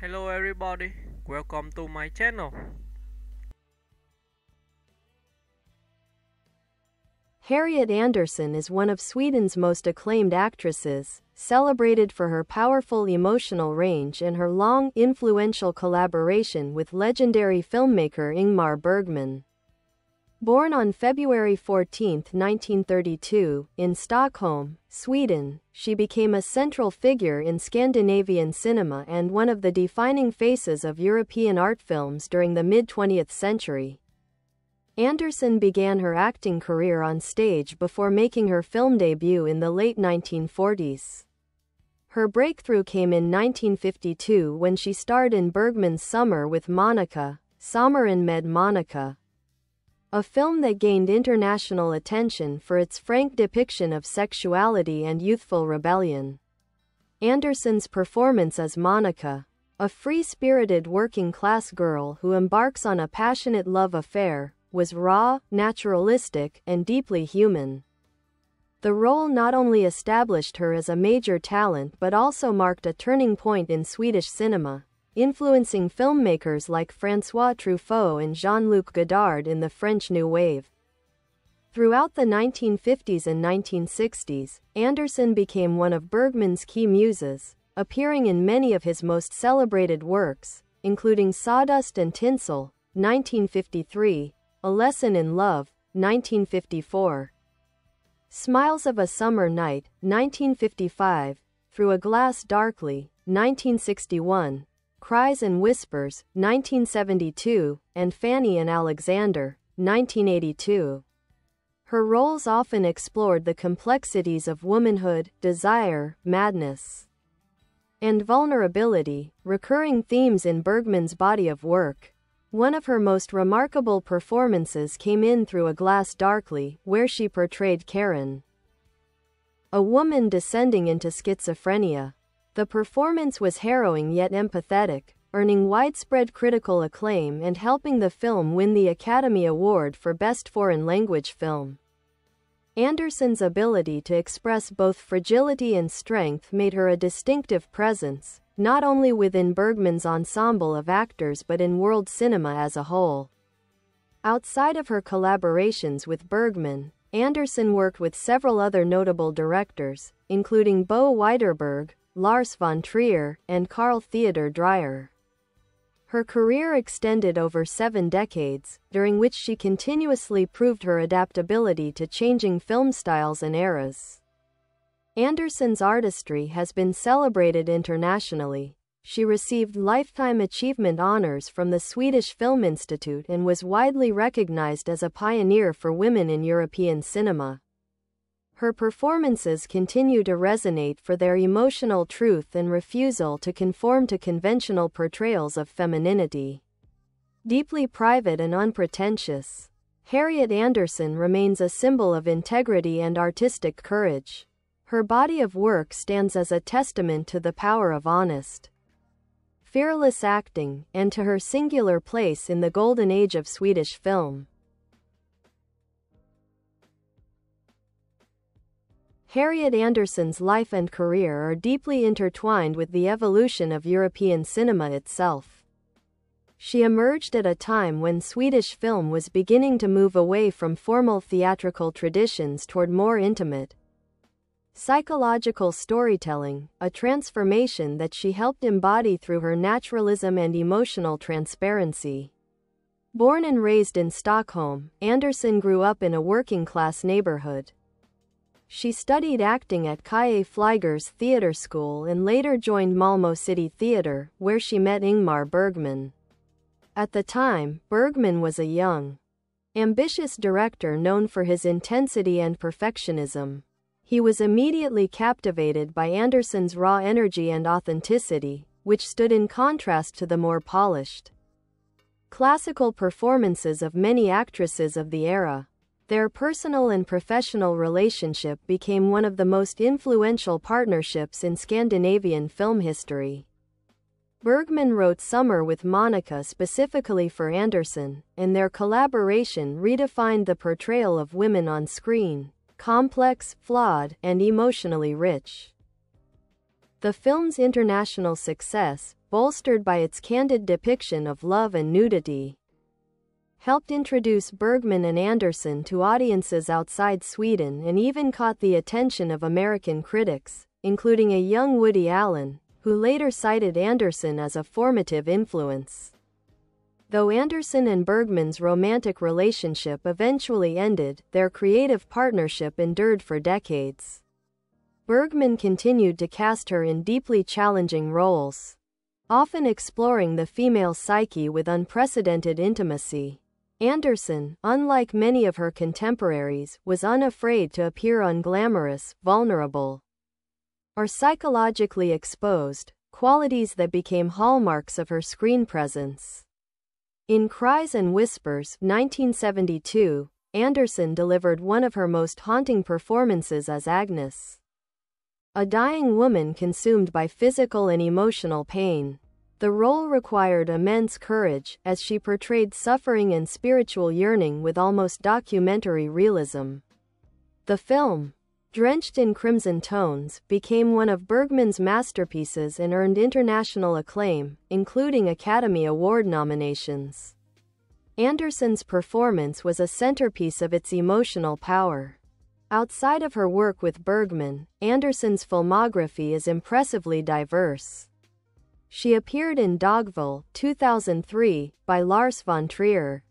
Hello everybody, welcome to my channel. Harriet Andersson is one of Sweden's most acclaimed actresses, celebrated for her powerful emotional range and her long, influential collaboration with legendary filmmaker Ingmar Bergman. Born on February 14, 1932, in Stockholm, Sweden, she became a central figure in Scandinavian cinema and one of the defining faces of European art films during the mid-20th century. Andersson began her acting career on stage before making her film debut in the late 1940s. Her breakthrough came in 1952 when she starred in Bergman's Summer with Monika, Sommaren med Monika, a film that gained international attention for its frank depiction of sexuality and youthful rebellion. Andersson's performance as Monika, a free-spirited working-class girl who embarks on a passionate love affair, was raw, naturalistic, and deeply human. The role not only established her as a major talent but also marked a turning point in Swedish cinema, influencing filmmakers like François Truffaut and Jean-Luc Godard in the French New Wave. Throughout the 1950s and 1960s, Andersson became one of Bergman's key muses, appearing in many of his most celebrated works, including Sawdust and Tinsel, 1953, A Lesson in Love, 1954, Smiles of a Summer Night, 1955, Through a Glass Darkly, 1961, Cries and Whispers, 1972, and Fanny and Alexander, 1982. Her roles often explored the complexities of womanhood, desire, madness, and vulnerability, recurring themes in Bergman's body of work. One of her most remarkable performances came in Through a Glass Darkly, where she portrayed Karen, a woman descending into schizophrenia. The performance was harrowing yet empathetic, earning widespread critical acclaim and helping the film win the Academy Award for Best Foreign Language Film. Andersson's ability to express both fragility and strength made her a distinctive presence, not only within Bergman's ensemble of actors but in world cinema as a whole. Outside of her collaborations with Bergman, Andersson worked with several other notable directors, including Bo Widerberg, Lars von Trier, and Carl Theodor Dreyer. Her career extended over 7 decades, during which she continuously proved her adaptability to changing film styles and eras. Andersson's artistry has been celebrated internationally. She received Lifetime Achievement honors from the Swedish Film Institute and was widely recognized as a pioneer for women in European cinema. Her performances continue to resonate for their emotional truth and refusal to conform to conventional portrayals of femininity. Deeply private and unpretentious, Harriet Andersson remains a symbol of integrity and artistic courage. Her body of work stands as a testament to the power of honest, fearless acting, and to her singular place in the golden age of Swedish film. Harriet Andersson's life and career are deeply intertwined with the evolution of European cinema itself. She emerged at a time when Swedish film was beginning to move away from formal theatrical traditions toward more intimate, psychological storytelling, a transformation that she helped embody through her naturalism and emotional transparency. Born and raised in Stockholm, Andersson grew up in a working-class neighborhood. She studied acting at Kaje Flyger's theater school and later joined Malmö City Theater, where she met Ingmar Bergman. At the time, Bergman was a young, ambitious director known for his intensity and perfectionism. He was immediately captivated by Andersson's raw energy and authenticity, which stood in contrast to the more polished, classical performances of many actresses of the era. Their personal and professional relationship became one of the most influential partnerships in Scandinavian film history. Bergman wrote Summer with Monika specifically for Andersson, and their collaboration redefined the portrayal of women on screen: complex, flawed, and emotionally rich. The film's international success, bolstered by its candid depiction of love and nudity, helped introduce Bergman and Andersson to audiences outside Sweden and even caught the attention of American critics, including a young Woody Allen, who later cited Andersson as a formative influence. Though Andersson and Bergman's romantic relationship eventually ended, their creative partnership endured for decades. Bergman continued to cast her in deeply challenging roles, often exploring the female psyche with unprecedented intimacy. Andersson, unlike many of her contemporaries, was unafraid to appear unglamorous, vulnerable, or psychologically exposed, qualities that became hallmarks of her screen presence. In Cries and Whispers, 1972, Andersson delivered one of her most haunting performances as Agnes, a dying woman consumed by physical and emotional pain. The role required immense courage, as she portrayed suffering and spiritual yearning with almost documentary realism. The film, drenched in crimson tones, became one of Bergman's masterpieces and earned international acclaim, including Academy Award nominations. Andersson's performance was a centerpiece of its emotional power. Outside of her work with Bergman, Andersson's filmography is impressively diverse. She appeared in Dogville, 2003, by Lars von Trier,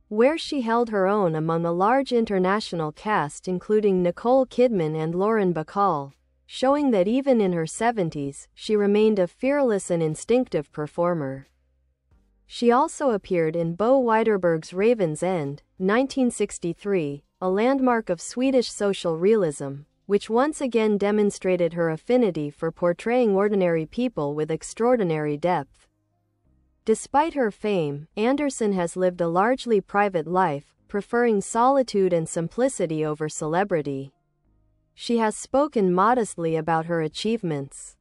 where she held her own among a large international cast including Nicole Kidman and Lauren Bacall, showing that even in her 70s, she remained a fearless and instinctive performer. She also appeared in Bo Widerberg's Raven's End, 1963, a landmark of Swedish social realism, which once again demonstrated her affinity for portraying ordinary people with extraordinary depth. Despite her fame, Andersson has lived a largely private life, preferring solitude and simplicity over celebrity. She has spoken modestly about her achievements,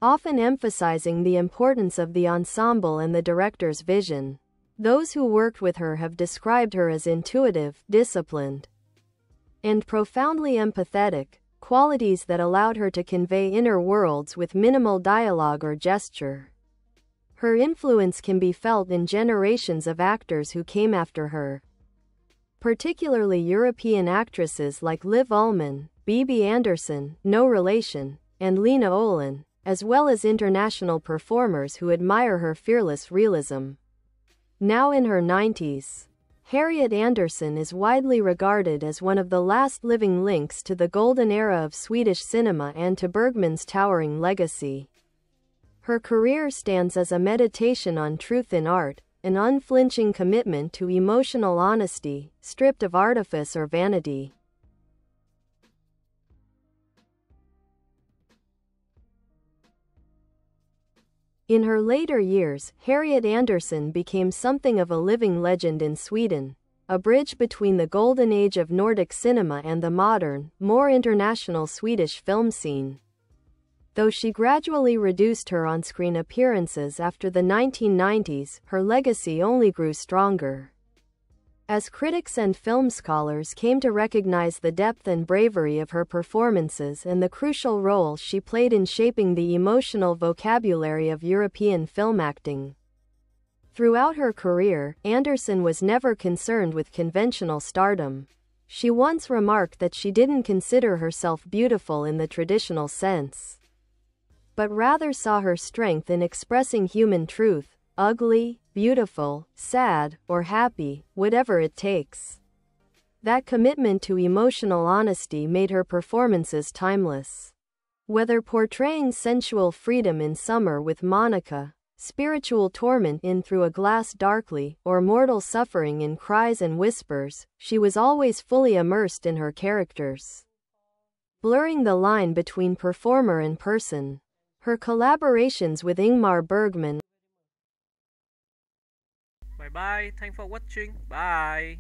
often emphasizing the importance of the ensemble and the director's vision. Those who worked with her have described her as intuitive, disciplined, and profoundly empathetic, qualities that allowed her to convey inner worlds with minimal dialogue or gesture. Her influence can be felt in generations of actors who came after her, particularly European actresses like Liv Ullmann, Bibi Andersson, no relation, and Lena Olin, as well as international performers who admire her fearless realism. Now in her 90s, Harriet Andersson is widely regarded as one of the last living links to the golden era of Swedish cinema and to Bergman's towering legacy. Her career stands as a meditation on truth in art, an unflinching commitment to emotional honesty, stripped of artifice or vanity. In her later years, Harriet Andersson became something of a living legend in Sweden, a bridge between the golden age of Nordic cinema and the modern, more international Swedish film scene. Though she gradually reduced her on-screen appearances after the 1990s, her legacy only grew stronger. As critics and film scholars came to recognize the depth and bravery of her performances and the crucial role she played in shaping the emotional vocabulary of European film acting. Throughout her career, Andersson was never concerned with conventional stardom. She once remarked that she didn't consider herself beautiful in the traditional sense, but rather saw her strength in expressing human truth, ugly, beautiful, sad, or happy, whatever it takes. That commitment to emotional honesty made her performances timeless. Whether portraying sensual freedom in Summer with Monika, spiritual torment in Through a Glass Darkly, or mortal suffering in Cries and Whispers, she was always fully immersed in her characters, blurring the line between performer and person. Her collaborations with Ingmar Bergman. Bye bye, thanks for watching. Bye.